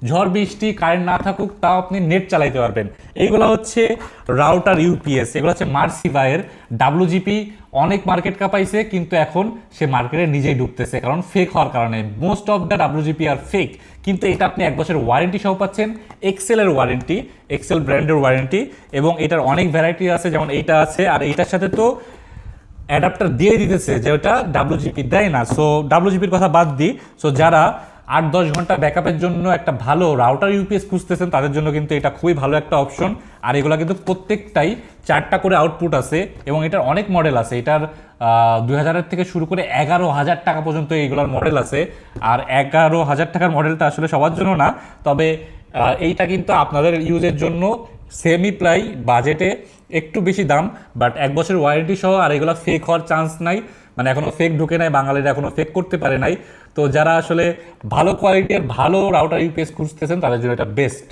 ঝড় বৃষ্টি কারেন্ট না থাকুক তাও আপনি নেট চালাইতে পারবেন। এইগুলো হচ্ছে রাউটার ইউপিএস, এগুলো হচ্ছে মার্সিভাইয়ের। ডাব্লুজিপি অনেক মার্কেট কাঁপাইছে, কিন্তু এখন সে মার্কেটে নিজেই ঢুকতেছে, কারণ ফেক হওয়ার কারণে। Most of the WGP are fake, কিন্তু এটা আপনি 1 বছরের ওয়ারেন্টি সহ পাচ্ছেন, এক্সেলের ওয়ারেন্টি, এক্সেল ব্র্যান্ডের ওয়ারেন্টি, এবং এটার অনেক ভ্যারাইটি আছে, যেমন এইটা আছে। আর এইটার সাথে তো অ্যাডাপ্টার দিয়ে দিতেছে, যেটা ডাব্লুজিপি দেয় না। সো ডাব্লুজিপির কথা বাদ দিই। সো যারা 8-10 ঘন্টা ব্যাকআপের জন্য একটা ভালো রাউটার ইউপিএস খুঁজতেছেন, তাদের জন্য কিন্তু এটা খুবই ভালো একটা অপশন। আর এগুলো কিন্তু প্রত্যেকটাই 4টা করে আউটপুট আছে, এবং এটার অনেক মডেল আছে। এটার 2000-এর থেকে শুরু করে 11,000 টাকা পর্যন্ত এইগুলোর মডেল আছে। আর 11,000 টাকার মডেলটা আসলে সবার জন্য না, তবে এইটা কিন্তু আপনাদের ইউজের জন্য সেমি প্রাই বাজেটে একটু বেশি দাম, বাট 1 বছরের ওয়ারেন্টি সহ। আর এগুলো ফেক হওয়ার চান্স নাই, মানে এখনো ফেক ঢুকে নাই, বাঙালিরা এখনো ফেক করতে পারে নাই। তো যারা আসলে ভালো কোয়ালিটির ভালো রাউটার ইউপিএস খুঁজতেছেন, তাদের জন্য এটা বেস্ট।